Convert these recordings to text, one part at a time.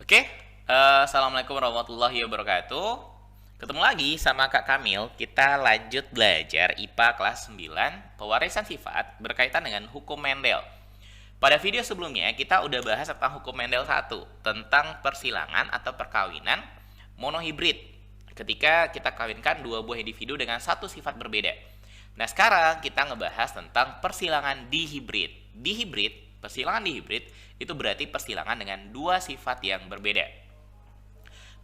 Oke, assalamualaikum warahmatullahi wabarakatuh. Ketemu lagi sama Kak Kamil. Kita lanjut belajar IPA kelas 9, pewarisan sifat berkaitan dengan hukum Mendel. Pada video sebelumnya kita udah bahas tentang hukum Mendel 1, tentang persilangan atau perkawinan monohibrid. Ketika kita kawinkan dua buah individu dengan satu sifat berbeda. Nah, sekarang kita ngebahas tentang persilangan dihibrid. Persilangan dihibrid itu berarti persilangan dengan dua sifat yang berbeda.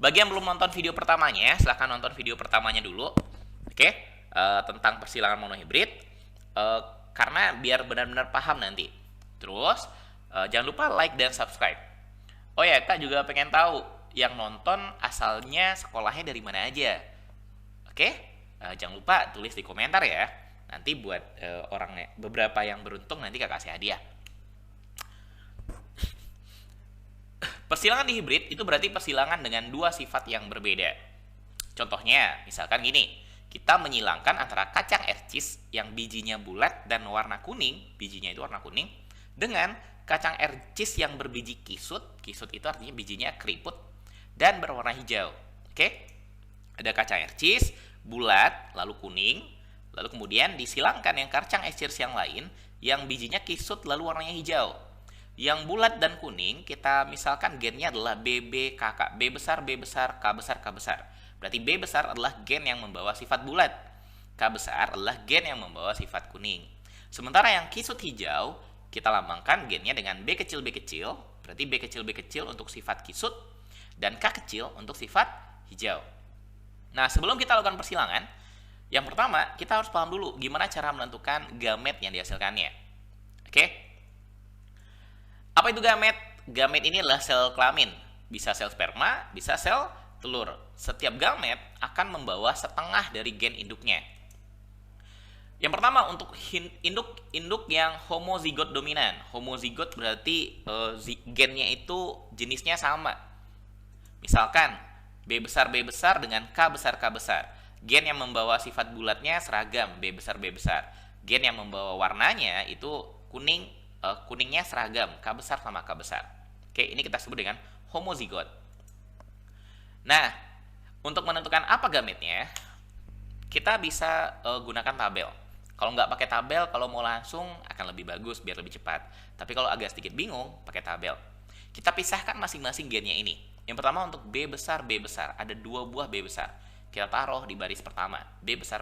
Bagi yang belum nonton video pertamanya, silahkan nonton video pertamanya dulu. Oke, tentang persilangan monohibrid. Karena biar benar-benar paham nanti. Terus, jangan lupa like dan subscribe. Oh ya, Kak juga pengen tahu yang nonton asalnya sekolahnya dari mana aja. Oke, jangan lupa tulis di komentar ya. Nanti buat beberapa yang beruntung nanti Kak kasih hadiah. Persilangan dihibrid itu berarti persilangan dengan dua sifat yang berbeda. Contohnya, misalkan gini, kita menyilangkan antara kacang ercis yang bijinya bulat dan warna kuning, bijinya itu warna kuning, dengan kacang ercis yang berbiji kisut itu artinya bijinya keriput, dan berwarna hijau. Oke? Ada kacang ercis, bulat, lalu kuning, lalu kemudian disilangkan yang kacang ercis yang lain, yang bijinya kisut lalu warnanya hijau. Yang bulat dan kuning, kita misalkan gennya adalah BB, KK. B besar, B besar, K besar, K besar. Berarti B besar adalah gen yang membawa sifat bulat. K besar adalah gen yang membawa sifat kuning. Sementara yang kisut hijau, kita lambangkan gennya dengan B kecil, B kecil. Berarti B kecil, B kecil untuk sifat kisut. Dan K kecil untuk sifat hijau. Nah, sebelum kita lakukan persilangan, yang pertama, kita harus paham dulu gimana cara menentukan gamet yang dihasilkannya. Oke? Apa itu gamet? Gamet ini adalah sel kelamin. Bisa sel sperma, bisa sel telur. Setiap gamet akan membawa setengah dari gen induknya. Yang pertama untuk induk yang homozigot dominan. Homozigot berarti gennya itu jenisnya sama. Misalkan B besar dengan K besar K besar. Gen yang membawa sifat bulatnya seragam B besar. Gen yang membawa warnanya itu kuningnya seragam K besar sama K besar. Oke, ini kita sebut dengan homozigot. Nah, untuk menentukan apa gametnya, kita bisa gunakan tabel. Kalau nggak pakai tabel, kalau mau langsung akan lebih bagus biar lebih cepat. Tapi kalau agak sedikit bingung, pakai tabel. Kita pisahkan masing-masing gennya ini. Yang pertama untuk B besar, ada dua buah B besar. Kita taruh di baris pertama, B besar.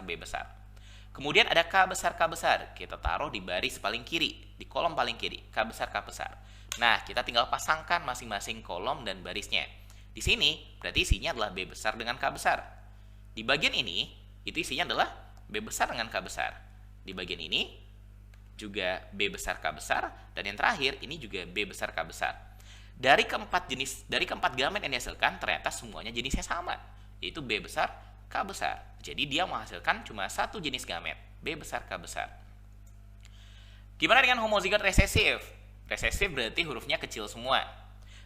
Kemudian ada K besar, kita taruh di baris paling kiri, di kolom paling kiri, K besar. Nah, kita tinggal pasangkan masing-masing kolom dan barisnya. Di sini, berarti isinya adalah B besar dengan K besar. Di bagian ini, itu isinya adalah B besar dengan K besar. Di bagian ini, juga B besar, K besar. Dan yang terakhir, ini juga B besar, K besar. Dari keempat gamet yang dihasilkan, ternyata semuanya jenisnya sama, yaitu B besar, K besar. Jadi dia menghasilkan cuma satu jenis gamet, B besar, K besar. Gimana dengan homozigot resesif? Resesif berarti hurufnya kecil semua.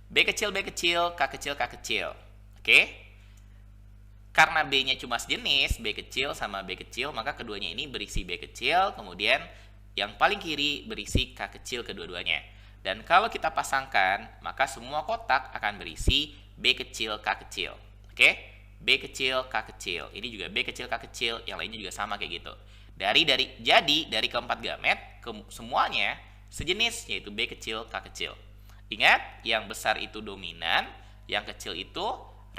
B kecil, K kecil. Oke? Karena B-nya cuma sejenis, B kecil sama B kecil, maka keduanya ini berisi B kecil, kemudian yang paling kiri berisi K kecil kedua-duanya. Dan kalau kita pasangkan, maka semua kotak akan berisi B kecil, K kecil. Oke? B kecil, K kecil. Ini juga B kecil, K kecil. Yang lainnya juga sama kayak gitu. Jadi dari keempat gamet, semuanya sejenis, yaitu B kecil, K kecil. Ingat, yang besar itu dominan, yang kecil itu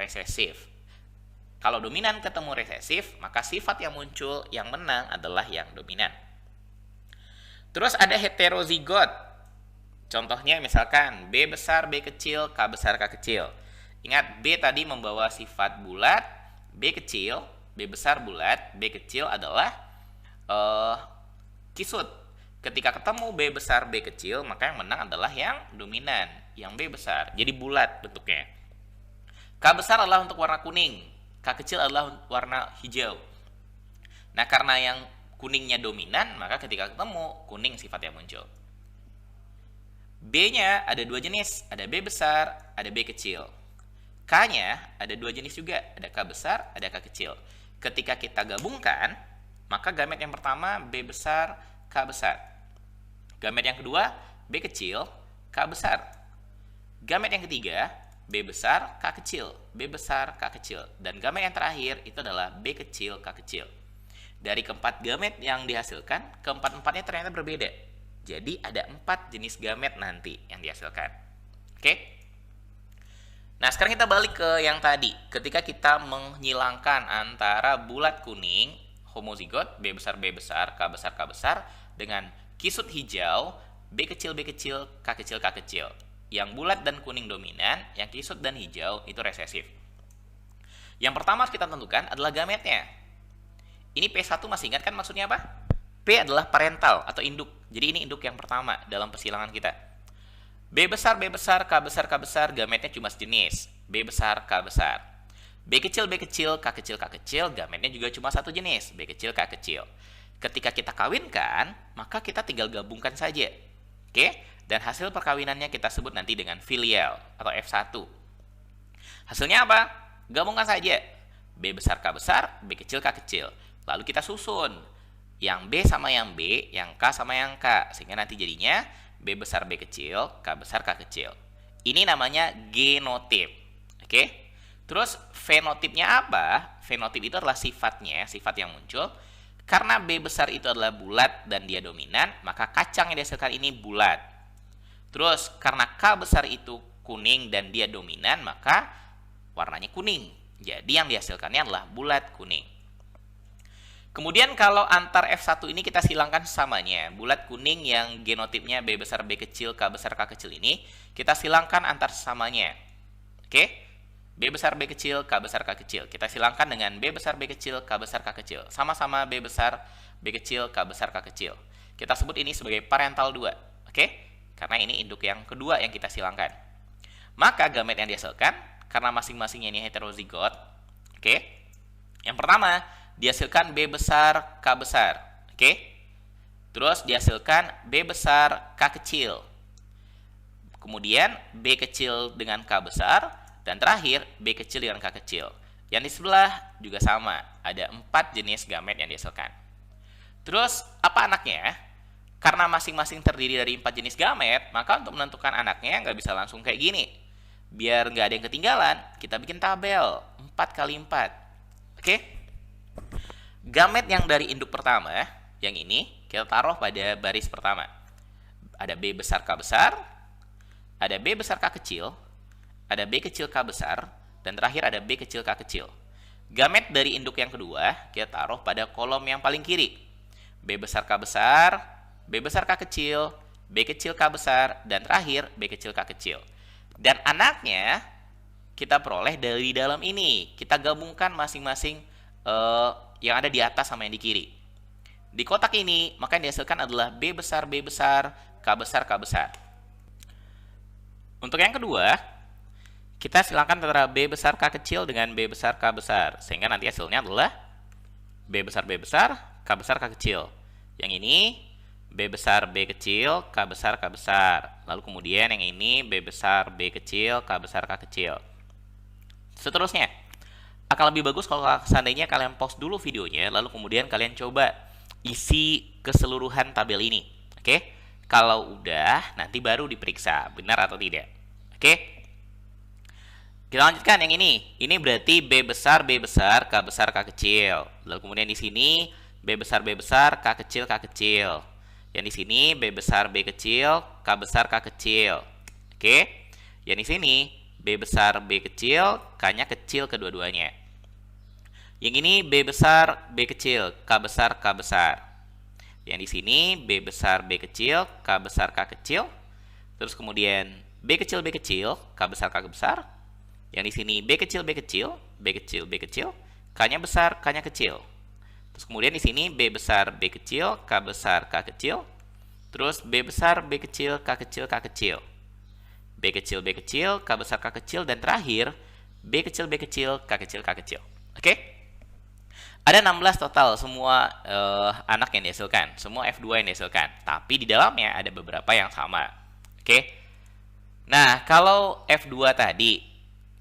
resesif. Kalau dominan ketemu resesif, maka sifat yang muncul, yang menang adalah yang dominan. Terus ada heterozigot. Contohnya misalkan B besar, B kecil, K besar, K kecil. Ingat, B tadi membawa sifat bulat, B kecil, B besar bulat, B kecil adalah kisut. Ketika ketemu B besar, B kecil, maka yang menang adalah yang dominan, yang B besar. Jadi bulat bentuknya. K besar adalah untuk warna kuning, K kecil adalah warna hijau. Nah, karena yang kuningnya dominan, maka ketika ketemu, kuning sifat yang muncul. B-nya ada dua jenis, ada B besar, ada B kecil. K-nya ada dua jenis juga, ada K besar, ada K kecil. Ketika kita gabungkan, maka gamet yang pertama B besar, K besar. Gamet yang kedua B kecil, K besar. Gamet yang ketiga B besar, K kecil, B besar, K kecil. Dan gamet yang terakhir itu adalah B kecil, K kecil. Dari keempat gamet yang dihasilkan, keempat-empatnya ternyata berbeda. Jadi ada 4 jenis gamet nanti yang dihasilkan. Oke? Nah, sekarang kita balik ke yang tadi. Ketika kita menghilangkan antara bulat kuning, homozigot, B besar, K besar, dengan kisut hijau, B kecil, K kecil, K kecil. Yang bulat dan kuning dominan, yang kisut dan hijau itu resesif. Yang pertama harus kita tentukan adalah gametnya. Ini P1 masih ingat kan maksudnya apa? P adalah parental atau induk. Jadi ini induk yang pertama dalam persilangan kita. B besar, K besar, gametnya cuma sejenis. B besar, K besar. B kecil, K kecil, gametnya juga cuma satu jenis. B kecil, K kecil. Ketika kita kawinkan, maka kita tinggal gabungkan saja. Oke? Dan hasil perkawinannya kita sebut nanti dengan filial atau F1. Hasilnya apa? Gabungkan saja. B besar, K besar, B kecil, K kecil. Lalu kita susun. Yang B sama yang B, yang K sama yang K. Sehingga nanti jadinya B besar, B kecil, K besar, K kecil. Ini namanya genotip. Oke? Terus fenotipnya apa? Fenotip itu adalah sifatnya, sifat yang muncul. Karena B besar itu adalah bulat dan dia dominan, maka kacang yang dihasilkan ini bulat. Terus karena K besar itu kuning dan dia dominan, maka warnanya kuning. Jadi yang dihasilkannya adalah bulat kuning. Kemudian kalau antar F1 ini kita silangkan sesamanya. Bulat kuning yang genotipnya B besar, B kecil, K besar, K kecil ini, kita silangkan antar sesamanya. Oke? B besar, B kecil, K besar, K kecil. Kita silangkan dengan B besar, B kecil, K besar, K kecil. Sama-sama B besar, B kecil, K besar, K kecil. Kita sebut ini sebagai parental 2. Oke? Karena ini induk yang kedua yang kita silangkan. Maka gamet yang dihasilkan, karena masing-masingnya ini heterozigot. Oke? Yang pertama, dihasilkan B besar, K besar. Oke? Terus dihasilkan B besar, K kecil. Kemudian B kecil dengan K besar. Dan terakhir B kecil dengan K kecil. Yang di sebelah juga sama. Ada 4 jenis gamet yang dihasilkan. Terus apa anaknya? Karena masing-masing terdiri dari 4 jenis gamet, maka untuk menentukan anaknya nggak bisa langsung kayak gini. Biar nggak ada yang ketinggalan, kita bikin tabel 4 kali 4. Oke? Gamet yang dari induk pertama, yang ini, kita taruh pada baris pertama. Ada B besar, K besar, ada B besar, K kecil, ada B kecil, K besar, dan terakhir ada B kecil, K kecil. Gamet dari induk yang kedua, kita taruh pada kolom yang paling kiri. B besar, K besar, B besar, K kecil, B kecil, K besar, dan terakhir B kecil, K kecil. Dan anaknya kita peroleh dari dalam ini. Kita gabungkan masing-masing yang ada di atas sama yang di kiri. Di kotak ini, maka yang dihasilkan adalah B besar, K besar, K besar. Untuk yang kedua, kita silangkan antara B besar, K kecil dengan B besar, K besar. Sehingga nanti hasilnya adalah B besar, K besar, K kecil. Yang ini B besar, B kecil, K besar, K besar. Lalu kemudian yang ini B besar, B kecil, K besar, K kecil. Seterusnya. Akan lebih bagus kalau seandainya kalian pause dulu videonya, lalu kemudian kalian coba isi keseluruhan tabel ini. Oke? Kalau udah, nanti baru diperiksa benar atau tidak. Oke? Kita lanjutkan yang ini. Ini berarti B besar, K besar, K kecil. Lalu kemudian di sini B besar, K kecil, K kecil. Yang di sini B besar, B kecil, K besar, K kecil. Oke? Yang di sini B besar, B kecil, K-nya kecil kedua-duanya. Yang ini B besar, B kecil, K besar, K besar. Yang di sini B besar, B kecil, K besar, K kecil. Terus kemudian B kecil, K besar, K besar. Yang di sini B kecil, B kecil, K-nya besar, K-nya kecil. Terus kemudian di sini B besar, B kecil, K besar, K kecil. Terus B besar, B kecil, K kecil, K kecil. B kecil, K besar, K kecil. Dan terakhir B kecil, K kecil, K kecil. Oke? Ada 16 total semua anak yang dihasilkan. Semua F2 yang dihasilkan. Tapi di dalamnya ada beberapa yang sama. Oke? Nah, kalau F2 tadi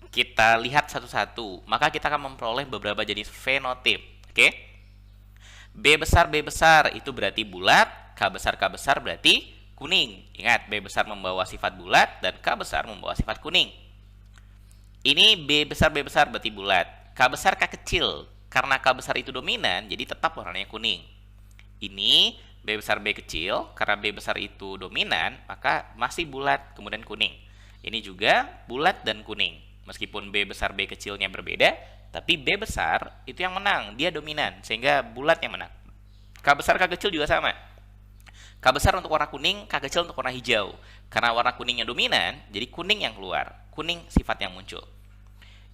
kita lihat satu-satu, maka kita akan memperoleh beberapa jenis fenotip. Oke? B besar itu berarti bulat, K besar berarti kuning. Ingat, B besar membawa sifat bulat dan K besar membawa sifat kuning. Ini B besar berarti bulat. K besar K kecil. Karena K besar itu dominan, jadi tetap warnanya kuning. Ini B besar B kecil, karena B besar itu dominan, maka masih bulat, kemudian kuning. Ini juga bulat dan kuning. Meskipun B besar B kecilnya berbeda, tapi B besar itu yang menang, dia dominan, sehingga bulat yang menang. K besar K kecil juga sama. K besar untuk warna kuning, K kecil untuk warna hijau. Karena warna kuningnya dominan, jadi kuning yang keluar. Kuning sifat yang muncul.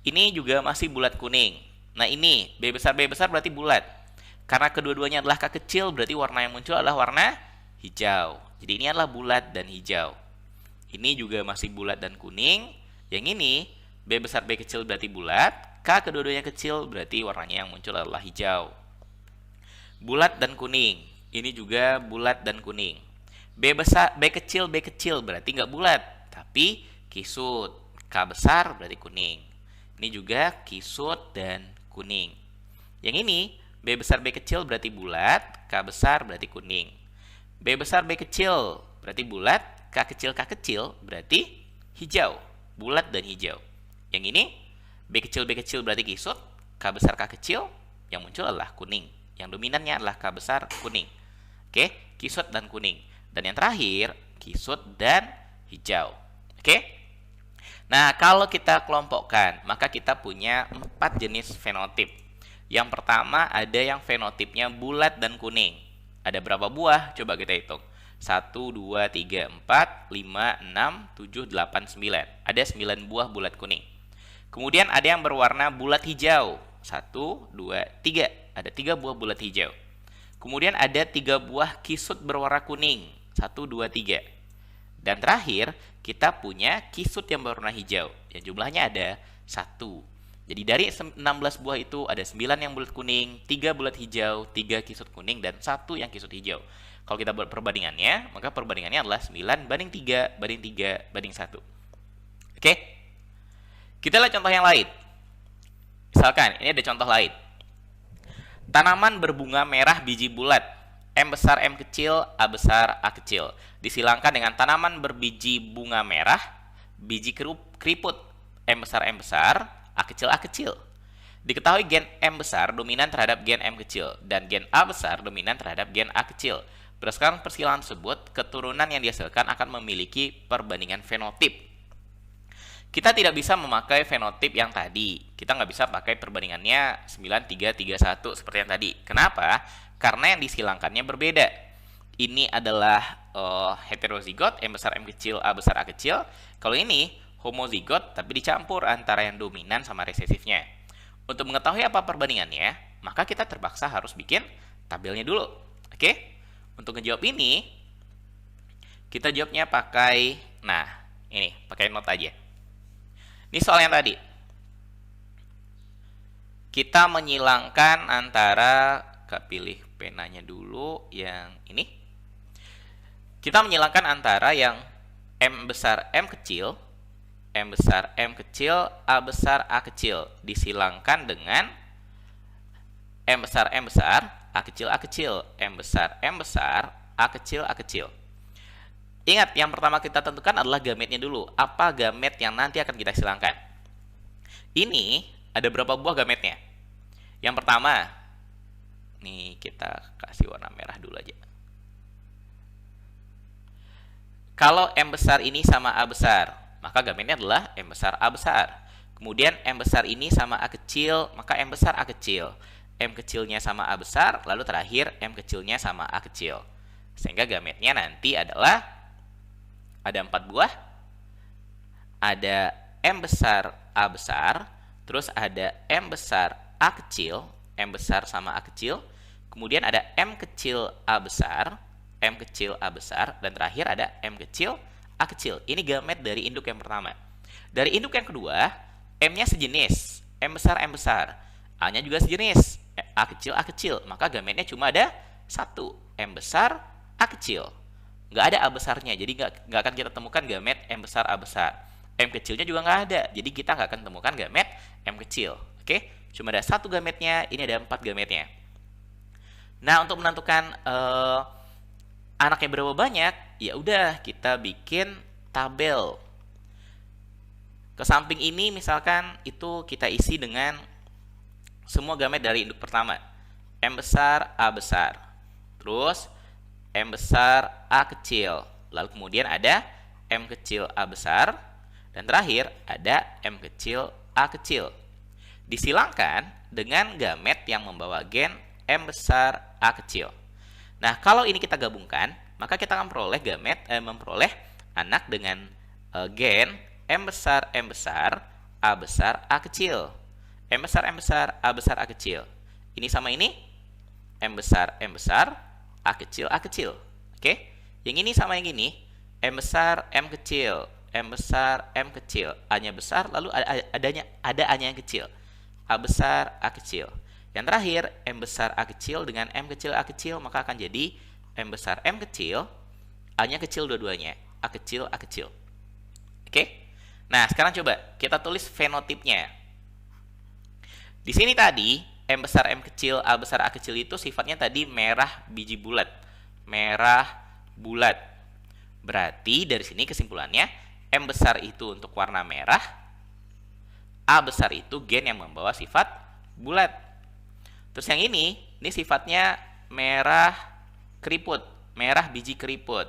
Ini juga masih bulat kuning. Nah ini, B besar berarti bulat. Karena kedua-duanya adalah K kecil, berarti warna yang muncul adalah warna hijau. Jadi ini adalah bulat dan hijau. Ini juga masih bulat dan kuning. Yang ini, B besar B kecil berarti bulat. K kedua-duanya kecil, berarti warnanya yang muncul adalah hijau. Bulat dan kuning. Ini juga bulat dan kuning. B kecil berarti nggak bulat, tapi kisut. K besar berarti kuning. Ini juga kisut dan kuning. Yang ini, B besar B kecil berarti bulat, K besar berarti kuning. B besar B kecil berarti bulat, K kecil berarti hijau. Bulat dan hijau. Yang ini, B kecil berarti kisut, K besar K kecil, yang muncul adalah kuning. Yang dominannya adalah K besar kuning. Oke, kisut dan kuning. Dan yang terakhir, kisut dan hijau. Oke? Nah, kalau kita kelompokkan, maka kita punya 4 jenis fenotip. Yang pertama ada yang fenotipnya bulat dan kuning. Ada berapa buah? Coba kita hitung. 1, 2, 3, 4, 5, 6, 7, 8, 9. Ada 9 buah bulat kuning. Kemudian ada yang berwarna bulat hijau. 1, 2, 3. Ada 3 buah bulat hijau. Kemudian ada 3 buah kisut berwarna kuning. 1, 2, 3. Dan terakhir, kita punya kisut yang berwarna hijau. Yang jumlahnya ada 1. Jadi dari 16 buah itu ada 9 yang bulat kuning, 3 bulat hijau, 3 kisut kuning, dan 1 yang kisut hijau. Kalau kita buat perbandingannya, maka perbandingannya adalah 9 banding 3 banding 3 banding 1. Oke? Kita lihat contoh yang lain. Misalkan, ini ada contoh lain. Tanaman berbunga merah biji bulat, M besar M kecil, A besar A kecil. Disilangkan dengan tanaman berbiji bunga merah, biji keriput, M besar, A kecil. Diketahui gen M besar dominan terhadap gen M kecil, dan gen A besar dominan terhadap gen A kecil. Berdasarkan persilangan tersebut, keturunan yang dihasilkan akan memiliki perbandingan fenotip. Kita tidak bisa memakai fenotip yang tadi. Kita nggak bisa pakai perbandingannya 9331 seperti yang tadi. Kenapa? Karena yang disilangkannya berbeda. Ini adalah heterozigot, M besar M kecil, A besar A kecil. Kalau ini homozigot, tapi dicampur antara yang dominan sama resesifnya. Untuk mengetahui apa perbandingannya, maka kita terpaksa harus bikin tabelnya dulu. Oke? Untuk ngejawab ini, kita jawabnya pakai, ini, pakai not aja. Ini soal yang tadi. Kita menyilangkan antara, pilih penanya dulu yang ini. Kita menyilangkan antara yang M besar M kecil, M besar M kecil, A besar A kecil. Disilangkan dengan M besar, A kecil, M besar, A kecil. Ingat, yang pertama kita tentukan adalah gametnya dulu. Apa gamet yang nanti akan kita silangkan? Ini ada berapa buah gametnya? Yang pertama, nih kita kasih warna merah dulu aja. Kalau M besar ini sama A besar, maka gametnya adalah M besar A besar. Kemudian M besar ini sama A kecil, maka M besar A kecil. M kecilnya sama A besar, lalu terakhir M kecilnya sama A kecil. Sehingga gametnya nanti adalah ada 4 buah, ada M besar A besar, terus ada M besar A kecil, M besar sama A kecil, kemudian ada M kecil A besar, M kecil A besar, dan terakhir ada M kecil A kecil. Ini gamet dari induk yang pertama. Dari induk yang kedua, M-nya sejenis, M besar, A-nya juga sejenis, A kecil, maka gametnya cuma ada 1, M besar A kecil. Nggak ada A besarnya, jadi nggak akan kita temukan gamet M besar A besar. M kecilnya juga nggak ada, jadi kita nggak akan temukan gamet M kecil. Oke, cuma ada 1 gametnya, ini ada 4 gametnya. Nah, untuk menentukan anaknya berapa banyak, ya udah kita bikin tabel. Ke samping ini misalkan itu kita isi dengan semua gamet dari induk pertama. M besar, A besar. Terus M besar, A kecil. Lalu kemudian ada M kecil, A besar. Dan terakhir ada M kecil, A kecil. Disilangkan dengan gamet yang membawa gen M besar, A kecil. Nah, kalau ini kita gabungkan, maka kita akan memperoleh anak dengan gen M besar, A besar, A kecil. M besar, A besar, A kecil. Ini sama ini, M besar, A kecil, A kecil. Oke? Yang ini sama yang ini, M besar, M kecil, M besar, M kecil. A-nya besar, lalu ada A-nya yang kecil. A besar, A kecil. Yang terakhir, M besar, A kecil dengan M kecil, A kecil, maka akan jadi M besar, M kecil, A-nya kecil dua-duanya. A kecil, A kecil. Oke? Nah, sekarang coba kita tulis fenotipnya. Di sini tadi, M besar, M kecil, A besar, A kecil itu sifatnya tadi merah biji bulat. Merah bulat. Berarti dari sini kesimpulannya, M besar itu untuk warna merah, A besar itu gen yang membawa sifat bulat. Terus yang ini sifatnya merah keriput, merah biji keriput.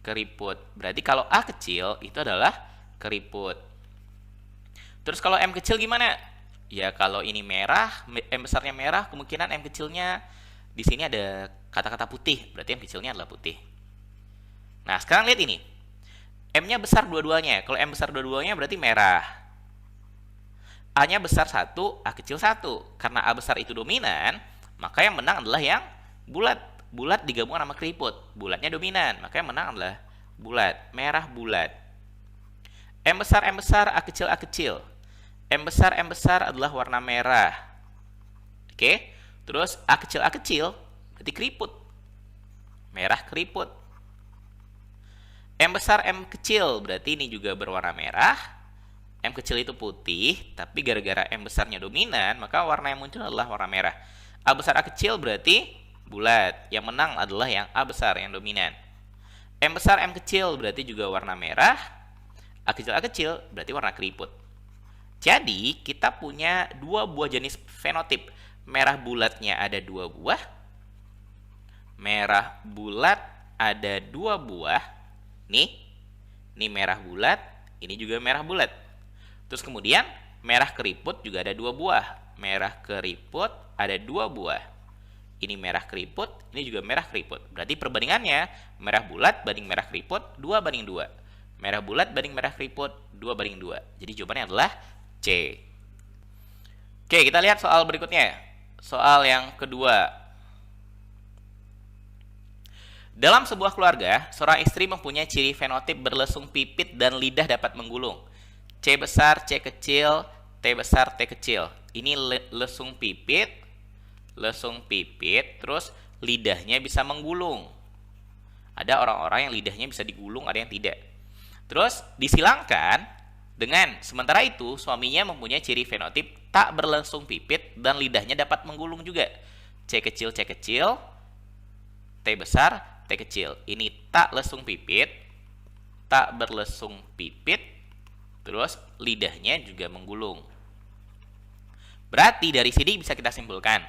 Keriput. Berarti kalau A kecil itu adalah keriput. Terus kalau M kecil gimana? Ya kalau ini merah, M besarnya merah, kemungkinan M kecilnya di sini ada kata-kata putih, berarti M kecilnya adalah putih. Nah, sekarang lihat ini. M-nya besar dua-duanya. Kalau M besar dua-duanya berarti merah. A-nya besar 1, A kecil 1. Karena A besar itu dominan, maka yang menang adalah yang bulat. Bulat digabungkan sama keriput. Bulatnya dominan, maka yang menang adalah bulat. Merah bulat. M besar, A kecil, A kecil. M besar adalah warna merah. Oke. Terus A kecil berarti keriput. Merah keriput. M besar, M kecil berarti ini juga berwarna merah. M kecil itu putih, tapi gara-gara M besarnya dominan, maka warna yang muncul adalah warna merah. A besar, A kecil berarti bulat. Yang menang adalah yang A besar yang dominan. M besar, M kecil berarti juga warna merah. A kecil berarti warna keriput. Jadi, kita punya dua buah jenis fenotip. Merah bulatnya ada 2 buah. Merah bulat ada 2 buah. Nih merah bulat, ini juga merah bulat. Terus kemudian, merah keriput juga ada 2 buah. Merah keriput ada 2 buah. Ini merah keriput, ini juga merah keriput. Berarti perbandingannya, merah bulat banding merah keriput, 2:2. Merah bulat banding merah keriput 2:2. Jadi jawabannya adalah C. Oke, kita lihat soal berikutnya. Soal yang kedua. Dalam sebuah keluarga, seorang istri mempunyai ciri fenotip berlesung pipit dan lidah dapat menggulung. C besar, C kecil, T besar, T kecil. Ini lesung pipit, terus lidahnya bisa menggulung. Ada orang-orang yang lidahnya bisa digulung, ada yang tidak. Terus disilangkan dengan sementara itu suaminya mempunyai ciri fenotip tak berlesung pipit dan lidahnya dapat menggulung juga. C kecil, T besar, T kecil. Ini tak lesung pipit, tak berlesung pipit, terus lidahnya juga menggulung. Berarti dari sini bisa kita simpulkan,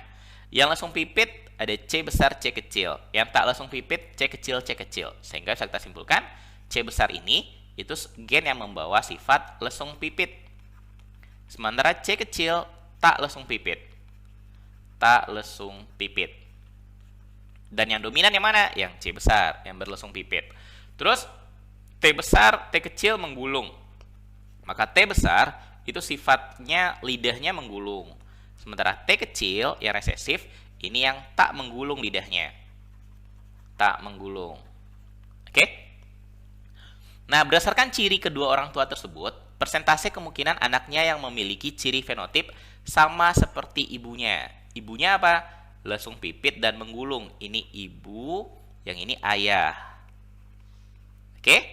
yang lesung pipit ada C besar, C kecil. Yang tak lesung pipit, C kecil, C kecil. Sehingga bisa kita simpulkan, C besar ini itu gen yang membawa sifat lesung pipit. Sementara C kecil tak lesung pipit. Tak lesung pipit. Dan yang dominan yang mana? Yang C besar, yang berlesung pipit. Terus T besar, T kecil menggulung. Maka T besar itu sifatnya lidahnya menggulung. Sementara T kecil yang resesif ini yang tak menggulung lidahnya. Tak menggulung. Oke? Nah, berdasarkan ciri kedua orang tua tersebut, persentase kemungkinan anaknya yang memiliki ciri fenotip sama seperti ibunya. Ibunya apa? Lesung pipit dan menggulung. Ini ibu, yang ini ayah. Oke?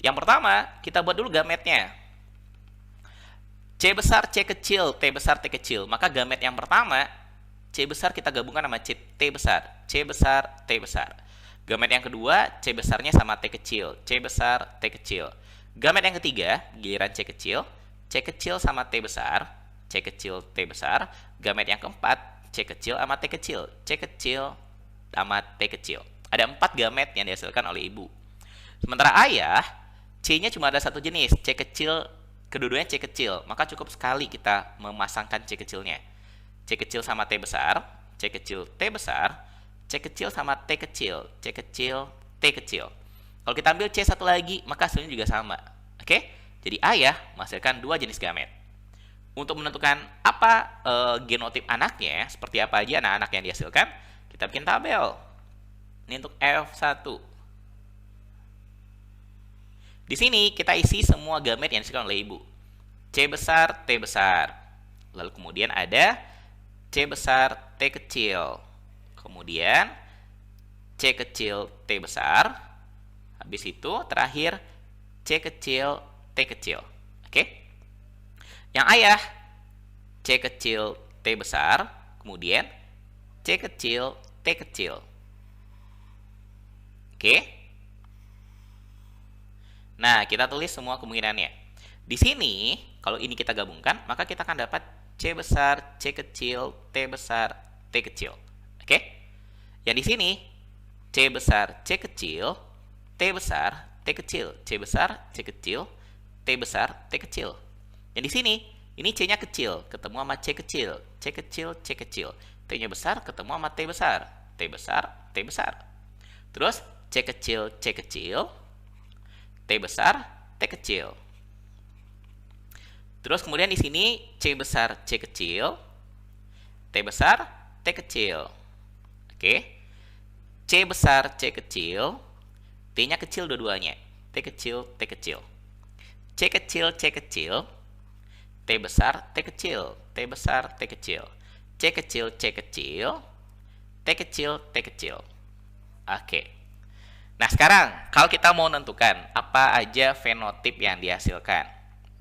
Yang pertama, kita buat dulu gametnya. C besar, C kecil, T besar, T kecil. Maka gamet yang pertama, C besar kita gabungkan sama T besar. C besar, T besar. Gamet yang kedua, C besarnya sama T kecil. C besar, T kecil. Gamet yang ketiga, giliran C kecil sama T besar, C kecil, T besar. Gamet yang keempat, C kecil sama T kecil, C kecil sama T kecil. Ada 4 gamet yang dihasilkan oleh ibu. Sementara ayah, C-nya cuma ada satu jenis, C kecil, kedua-duanya C kecil. Maka cukup sekali kita memasangkan C kecilnya. C kecil sama T besar, C kecil, T besar, C kecil sama T kecil, C kecil, T kecil. Kalau kita ambil C satu lagi, maka hasilnya juga sama. Oke? Jadi ayah menghasilkan 2 jenis gamet. Untuk menentukan apa genotip anaknya, seperti apa aja anak-anak yang dihasilkan, kita bikin tabel. Ini untuk F1. Di sini kita isi semua gamet yang dihasilkan oleh ibu. C besar, T besar. Lalu kemudian ada C besar, T kecil. Kemudian C kecil, T besar. Habis itu terakhir C kecil, T kecil. Oke? Yang ayah C kecil, T besar, kemudian C kecil, T kecil. Oke? Nah, kita tulis semua kemungkinannya. Di sini, kalau ini kita gabungkan, maka kita akan dapat C besar, C kecil, T besar, T kecil. Oke? Yang di sini, C besar, C kecil, T besar, T kecil, C besar, C kecil, T besar, T kecil. Yang di sini, ini C-nya kecil, ketemu sama C kecil, C kecil, C kecil. T-nya besar, ketemu sama T besar, T besar, T besar. Terus, C kecil, C kecil, T besar, T kecil. Terus kemudian di sini, C besar, C kecil, T besar, T kecil. Oke. C besar, C kecil, T-nya kecil dua-duanya. T kecil, T kecil. C kecil, C kecil. T besar, T kecil. T besar, T kecil. C kecil, C kecil. T kecil, T kecil. Oke. Nah, sekarang kalau kita mau menentukan apa aja fenotip yang dihasilkan.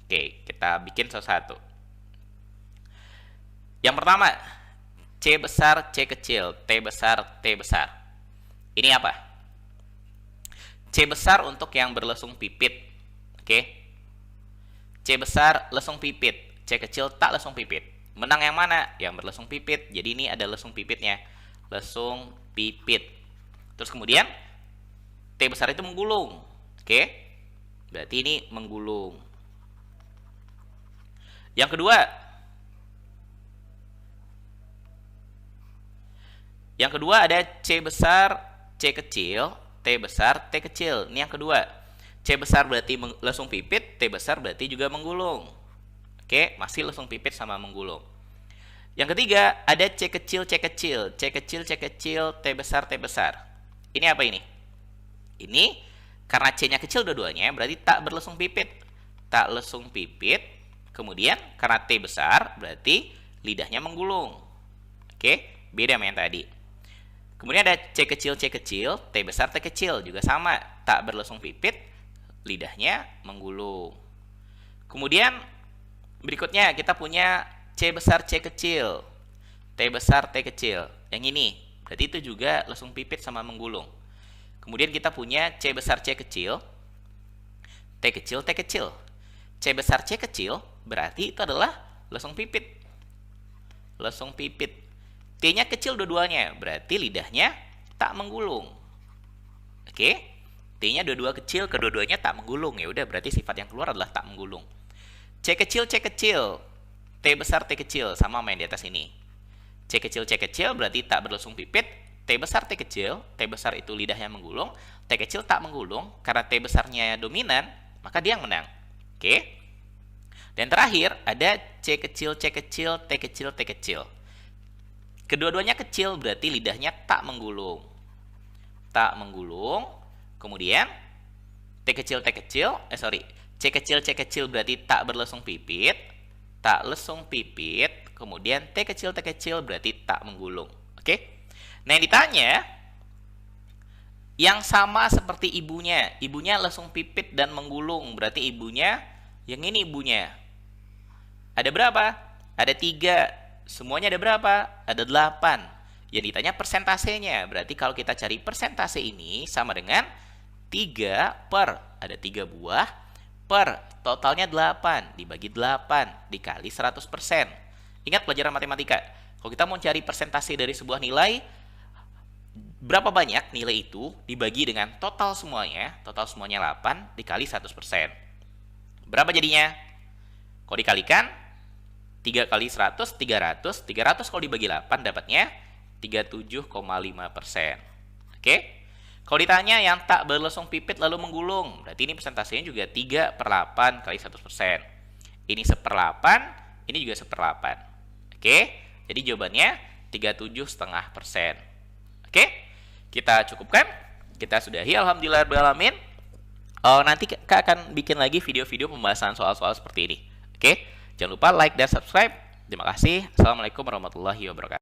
Oke, kita bikin satu-satu. Yang pertama, C besar, C kecil. T besar, T besar. Ini apa? C besar untuk yang berlesung pipit. Oke. C besar lesung pipit. C kecil tak lesung pipit. Menang yang mana? Yang berlesung pipit. Jadi ini ada lesung pipitnya. Lesung pipit. Terus kemudian T besar itu menggulung. Oke. Berarti ini menggulung. Yang kedua. Yang kedua ada C besar, C kecil, T besar, T kecil. Ini yang kedua. C besar berarti lesung pipit, T besar berarti juga menggulung. Oke, masih lesung pipit sama menggulung. Yang ketiga, ada C kecil, C kecil. C kecil, C kecil, T besar, T besar. Ini apa ini? Ini karena C-nya kecil dua-duanya, berarti tak berlesung pipit. Tak lesung pipit. Kemudian, karena T besar, berarti lidahnya menggulung. Oke, beda sama yang tadi. Kemudian ada C kecil, C kecil, T besar, T kecil. Juga sama, tak berlesung pipit, lidahnya menggulung. Kemudian, berikutnya kita punya C besar, C kecil, T besar, T kecil. Yang ini, berarti itu juga lesung pipit sama menggulung. Kemudian kita punya C besar, C kecil, T kecil, T kecil. C besar, C kecil, berarti itu adalah lesung pipit. Lesung pipit. T-nya kecil dua-duanya, berarti lidahnya tak menggulung. Oke, T-nya dua-dua kecil, kedua-duanya tak menggulung. Ya udah, berarti sifat yang keluar adalah tak menggulung. C kecil, T besar, T kecil, sama main di atas ini. C kecil berarti tak berlesung pipit. T besar, T kecil, T besar itu lidahnya menggulung, T kecil tak menggulung. Karena T besarnya dominan, maka dia yang menang. Oke. Dan terakhir ada C kecil, T kecil. Kedua-duanya kecil, berarti lidahnya tak menggulung. Tak menggulung. Kemudian C kecil, berarti tak berlesung pipit. Tak lesung pipit. Kemudian T kecil berarti tak menggulung. Oke? Nah, yang ditanya, yang sama seperti ibunya. Ibunya lesung pipit dan menggulung. Berarti ibunya, yang ini ibunya. Ada berapa? Ada 3. Semuanya ada berapa? Ada 8. Yang ditanya persentasenya. Berarti kalau kita cari persentase ini sama dengan 3 per, ada 3 buah, per totalnya 8 dibagi 8 dikali 100%. Ingat pelajaran matematika, kalau kita mau cari persentase dari sebuah nilai, berapa banyak nilai itu dibagi dengan total semuanya 8 dikali 100%. Berapa jadinya? Kalau dikalikan 3 kali 100, 300. 300 kalau dibagi 8 dapatnya 37,5%. Oke? Kalau ditanya yang tak berlesung pipit lalu menggulung, berarti ini persentasenya juga 3/8 kali 100%. Ini 1/8, ini juga 1/8. Oke? Jadi jawabannya 37,5%. Oke? Kita cukupkan. Kita sudahi, alhamdulillah rabbil alamin. Nanti Kak akan bikin lagi video-video pembahasan soal-soal seperti ini. Oke? Jangan lupa like dan subscribe. Terima kasih. Assalamualaikum warahmatullahi wabarakatuh.